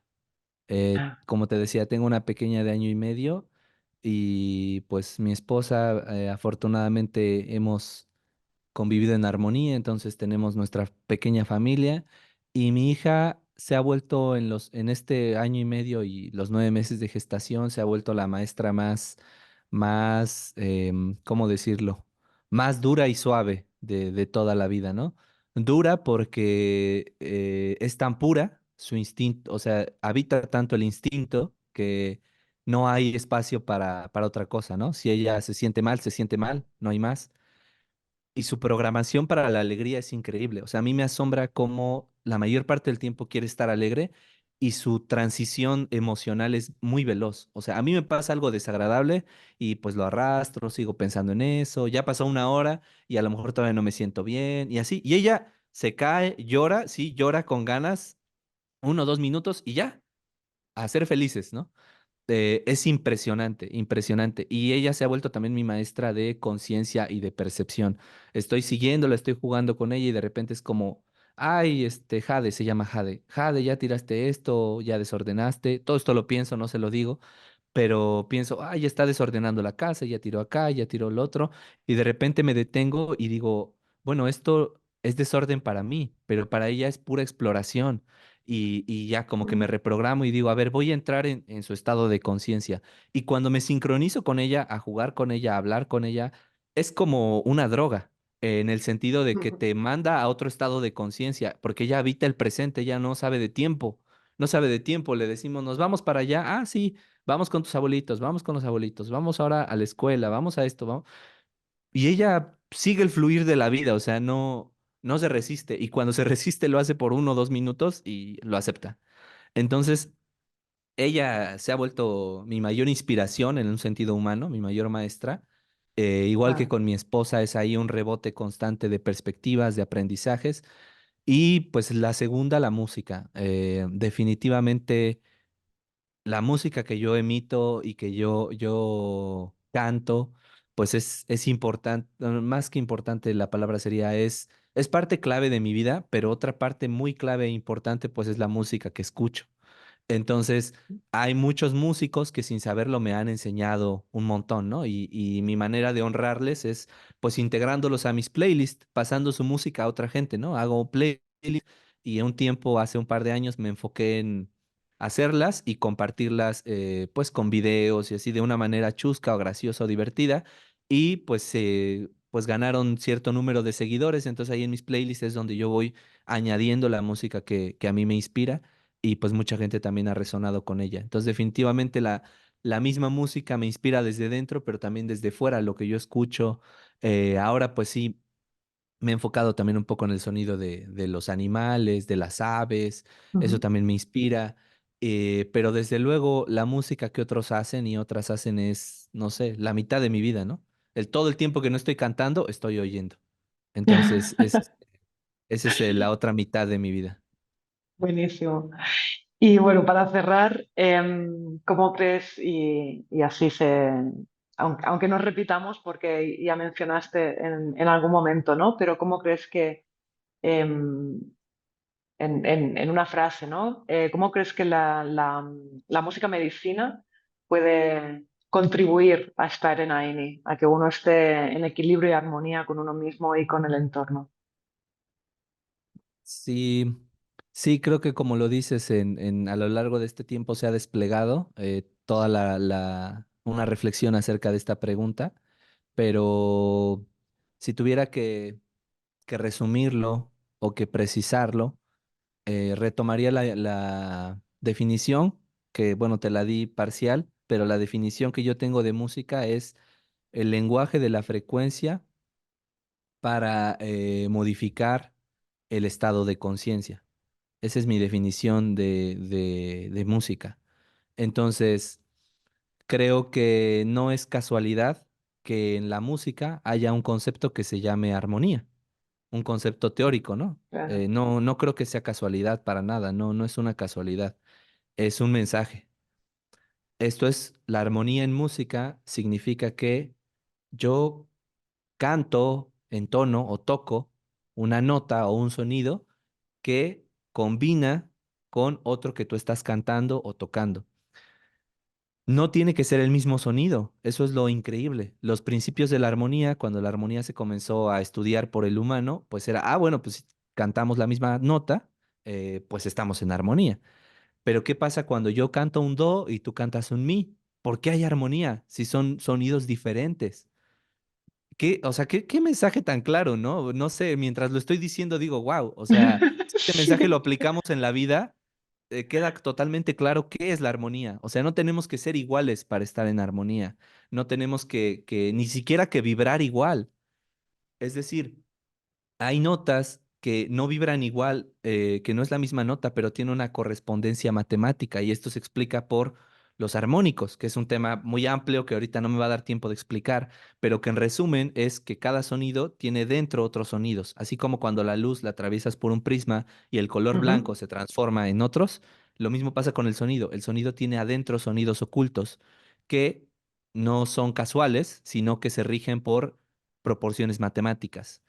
Ah, Como te decía, tengo una pequeña de año y medio y pues mi esposa, afortunadamente hemos convivido en armonía, entonces tenemos nuestra pequeña familia y mi hija se ha vuelto en este año y medio y los 9 meses de gestación, se ha vuelto la maestra más, ¿cómo decirlo? Más dura y suave de toda la vida, ¿no? Dura porque es tan pura, su instinto, o sea, habita tanto el instinto que no hay espacio para otra cosa, ¿no? Si ella se siente mal, no hay más. Y su programación para la alegría es increíble. O sea, a mí me asombra cómo la mayor parte del tiempo quiere estar alegre y su transición emocional es muy veloz. O sea, a mí me pasa algo desagradable y pues lo arrastro, sigo pensando en eso, ya pasó una hora y a lo mejor todavía no me siento bien y así. Y ella se cae, llora, sí, llora con ganas, 1 o 2 minutos y ya, a ser felices, ¿no? Es impresionante, impresionante. Y ella se ha vuelto también mi maestra de conciencia y de percepción. Estoy siguiéndola, estoy jugando con ella y de repente es como, ay, Jade, se llama Jade. Jade, ya tiraste esto, ya desordenaste. Todo esto lo pienso, no se lo digo, pero pienso, ay, ya está desordenando la casa, ya tiró acá, ya tiró el otro. Y de repente me detengo y digo, bueno, esto es desorden para mí, pero para ella es pura exploración y ya como que me reprogramo y digo, a ver, voy a entrar en su estado de conciencia. Y cuando me sincronizo con ella, a jugar con ella, a hablar con ella, es como una droga, en el sentido de que te manda a otro estado de conciencia, porque ella habita el presente, ella no sabe de tiempo. No sabe de tiempo, le decimos, nos vamos para allá. Ah, sí, vamos con tus abuelitos, vamos con los abuelitos, vamos ahora a la escuela, vamos a esto, vamos. Y ella sigue el fluir de la vida, o sea, no se resiste. Y cuando se resiste lo hace por 1 o 2 minutos y lo acepta. Entonces, ella se ha vuelto mi mayor inspiración en un sentido humano, mi mayor maestra. Igual que ah, con mi esposa, es ahí un rebote constante de perspectivas, de aprendizajes. Y pues la segunda, la música. Definitivamente la música que yo emito y que yo canto, pues es importante, más que importante, la palabra sería, es parte clave de mi vida, pero otra parte muy clave e importante, pues es la música que escucho. Entonces, hay muchos músicos que sin saberlo me han enseñado un montón, ¿no? Y mi manera de honrarles es, pues, integrándolos a mis playlists, pasando su música a otra gente, ¿no? Hago playlists y un tiempo, hace un par de años, me enfoqué hacerlas y compartirlas pues con videos y así de una manera chusca o graciosa o divertida y pues ganaron cierto número de seguidores, entonces ahí en mis playlists es donde yo voy añadiendo la música que a mí me inspira y pues mucha gente también ha resonado con ella. Entonces definitivamente la misma música me inspira desde dentro, pero también desde fuera, lo que yo escucho. Ahora pues sí, me he enfocado también un poco en el sonido de los animales, de las aves, eso Ujú. también me inspira. Pero desde luego la música que otros hacen y otras hacen es, no sé, la mitad de mi vida, ¿no? Todo el tiempo que no estoy cantando, estoy oyendo. Entonces, esa es la otra mitad de mi vida. Buenísimo. Y bueno, para cerrar, ¿cómo crees, y así aunque nos repitamos porque ya mencionaste en algún momento, ¿no? Pero ¿cómo crees que, em, en una frase, ¿no? ¿Cómo crees que la música medicina puede contribuir a estar en AINI, a que uno esté en equilibrio y armonía con uno mismo y con el entorno? Sí, sí, creo que como lo dices, a lo largo de este tiempo se ha desplegado toda una reflexión acerca de esta pregunta, pero si tuviera que resumirlo o que precisarlo, retomaría la definición, que bueno, te la di parcial, pero la definición que yo tengo de música es el lenguaje de la frecuencia para modificar el estado de conciencia. Esa es mi definición de música. Entonces, creo que no es casualidad que en la música haya un concepto que se llame armonía, un concepto teórico, ¿no? Claro. No creo que sea casualidad para nada, no es una casualidad, es un mensaje. Esto es, la armonía en música significa que yo canto, entono o toco una nota o un sonido que combina con otro que tú estás cantando o tocando. No tiene que ser el mismo sonido, eso es lo increíble. Los principios de la armonía, cuando la armonía se comenzó a estudiar por el humano, pues era, bueno, pues si cantamos la misma nota, pues estamos en armonía. Pero ¿qué pasa cuando yo canto un do y tú cantas un mi? ¿Por qué hay armonía si son sonidos diferentes? O sea, qué mensaje tan claro, ¿no? No sé, mientras lo estoy diciendo digo, wow, o sea, si este mensaje lo aplicamos en la vida, queda totalmente claro qué es la armonía. O sea, no tenemos que ser iguales para estar en armonía. No tenemos que ni siquiera que vibrar igual. Es decir, hay notas que no vibran igual, que no es la misma nota, pero tiene una correspondencia matemática y esto se explica por los armónicos, que es un tema muy amplio que ahorita no me va a dar tiempo de explicar, pero que en resumen es que cada sonido tiene dentro otros sonidos, así como cuando la luz la atraviesas por un prisma y el color Ujú. blanco se transforma en otros, lo mismo pasa con el sonido. El sonido tiene adentro sonidos ocultos que no son casuales, sino que se rigen por proporciones matemáticas.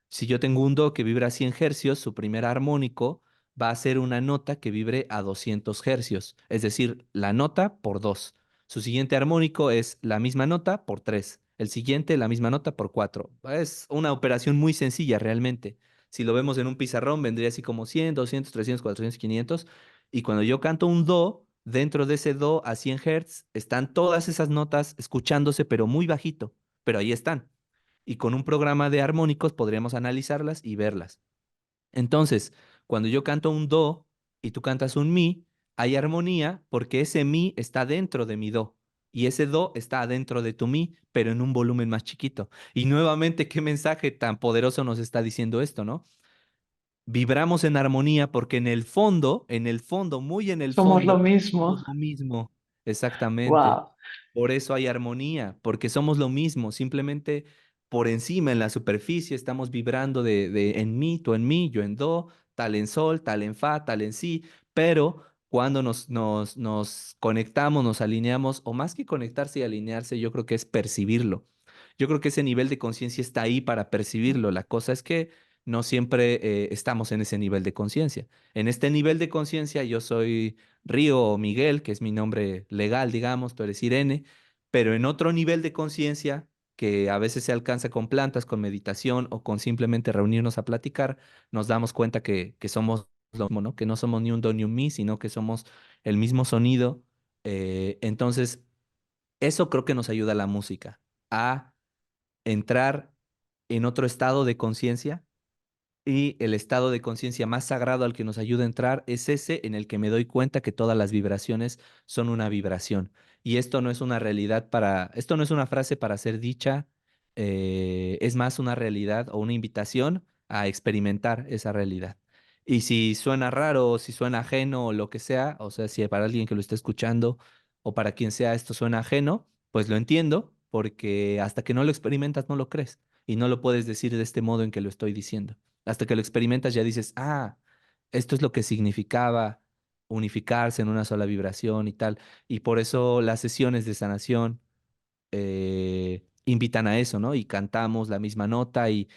Si yo tengo un do que vibra a 100 hercios, su primer armónico va a ser una nota que vibre a 200 hercios, es decir, la nota por 2. Su siguiente armónico es la misma nota por 3. El siguiente, la misma nota por 4. Es una operación muy sencilla realmente. Si lo vemos en un pizarrón, vendría así como 100, 200, 300, 400, 500. Y cuando yo canto un do, dentro de ese do a 100 hertz están todas esas notas escuchándose, pero muy bajito. Pero ahí están y con un programa de armónicos podríamos analizarlas y verlas. Entonces, cuando yo canto un do y tú cantas un mi, hay armonía porque ese mi está dentro de mi do y ese do está dentro de tu mi, pero en un volumen más chiquito. Y nuevamente, qué mensaje tan poderoso nos está diciendo esto, ¿no? Vibramos en armonía porque en el fondo, muy en el Somos lo fondo, mismo. somos lo mismo. Exactamente. Wow. Por eso hay armonía, porque somos lo mismo, simplemente por encima, en la superficie, estamos vibrando en mi, tú en mi, yo en do, tal en sol, tal en fa, tal en si, pero cuando nos conectamos, nos alineamos, o más que conectarse y alinearse, yo creo que es percibirlo. Yo creo que ese nivel de conciencia está ahí para percibirlo. La cosa es que no siempre estamos en ese nivel de conciencia. En este nivel de conciencia yo soy Río o Miguel, que es mi nombre legal, digamos, tú eres Irene, pero en otro nivel de conciencia que a veces se alcanza con plantas, con meditación o con simplemente reunirnos a platicar, nos damos cuenta que somos lo mismo, ¿no? Que no somos ni un do ni un mi, sino que somos el mismo sonido. Entonces, eso creo que nos ayuda a la música, a entrar en otro estado de conciencia y el estado de conciencia más sagrado al que nos ayuda a entrar es ese en el que me doy cuenta que todas las vibraciones son una vibración. Y esto no es una realidad esto no es una frase para ser dicha, es más una realidad o una invitación a experimentar esa realidad. Y si suena raro o si suena ajeno o lo que sea, o sea, si para alguien que lo esté escuchando o para quien sea esto suena ajeno, pues lo entiendo, porque hasta que no lo experimentas no lo crees y no lo puedes decir de este modo en que lo estoy diciendo. Hasta que lo experimentas ya dices, ah, esto es lo que significaba unificarse en una sola vibración y tal. Y por eso las sesiones de sanación invitan a eso, ¿no? Y cantamos la misma nota y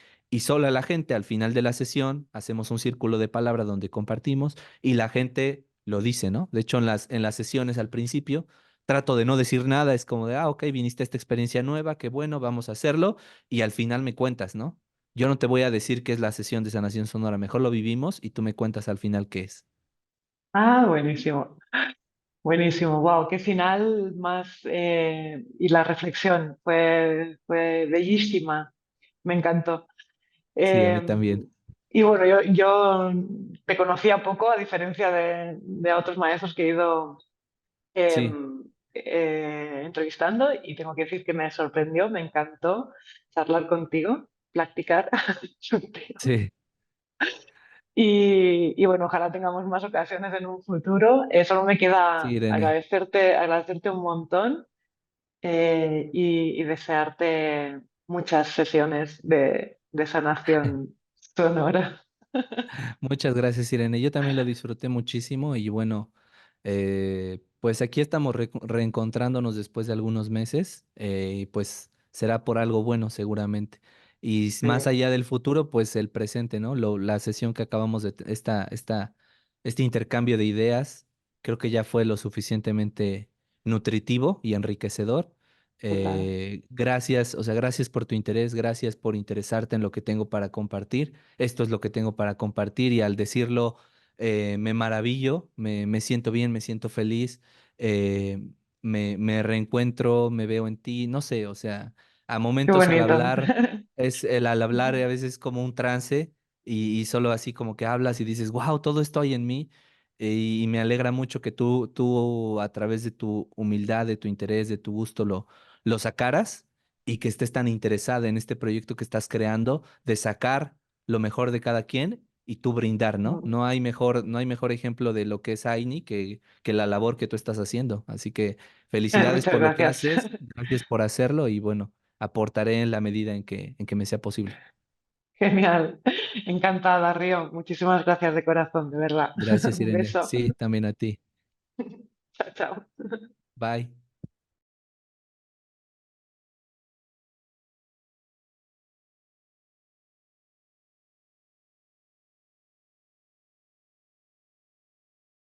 sola la gente al final de la sesión hacemos un círculo de palabras donde compartimos y la gente lo dice, ¿no? De hecho, en las sesiones al principio trato de no decir nada, es como de, ah, ok, viniste a esta experiencia nueva, qué bueno, vamos a hacerlo y al final me cuentas, ¿no? Yo no te voy a decir qué es la sesión de sanación sonora, mejor lo vivimos y tú me cuentas al final qué es. Ah, buenísimo, buenísimo. Wow, qué final más. Y la reflexión fue bellísima, me encantó. Sí, a Eh, mí también. y bueno, yo te conocía poco, a diferencia de otros maestros que he ido eh, Sí, entrevistando, y tengo que decir que me sorprendió, me encantó charlar contigo, practicar contigo. sí, Y bueno, ojalá tengamos más ocasiones en un futuro. Solo me sí, queda Irene. agradecerte un montón, y desearte muchas sesiones de sanación sonora. Muchas gracias, Irene. Yo también lo disfruté muchísimo y bueno, pues aquí estamos reencontrándonos después de algunos meses y pues será por algo bueno seguramente. Y más Sí, allá del futuro, pues el presente, ¿no? La sesión que acabamos de, este intercambio de ideas, creo que ya fue lo suficientemente nutritivo y enriquecedor. total. Gracias, o sea, gracias por tu interés, gracias por interesarte en lo que tengo para compartir. Esto es lo que tengo para compartir y al decirlo me maravillo, me siento bien, me siento feliz, eh, me reencuentro, me veo en ti, no sé, o sea, a Qué momentos bonito. al hablar a veces es como un trance y solo así como que hablas y dices, wow, todo esto hay en mí. Y me alegra mucho que tú a través de tu humildad, de tu interés, de tu gusto lo sacaras y que estés tan interesada en este proyecto que estás creando de sacar lo mejor de cada quien y tú brindar, ¿no? No hay mejor ejemplo de lo que es Aini que la labor que tú estás haciendo. Así que felicidades Muchas por lo que gracias. haces, gracias por hacerlo y bueno, aportaré en la medida en que me sea posible. Genial. Encantada, Río. Muchísimas gracias de corazón, de verdad. Gracias, Un Irene. beso. Sí, también a ti. Chao, chao. Bye.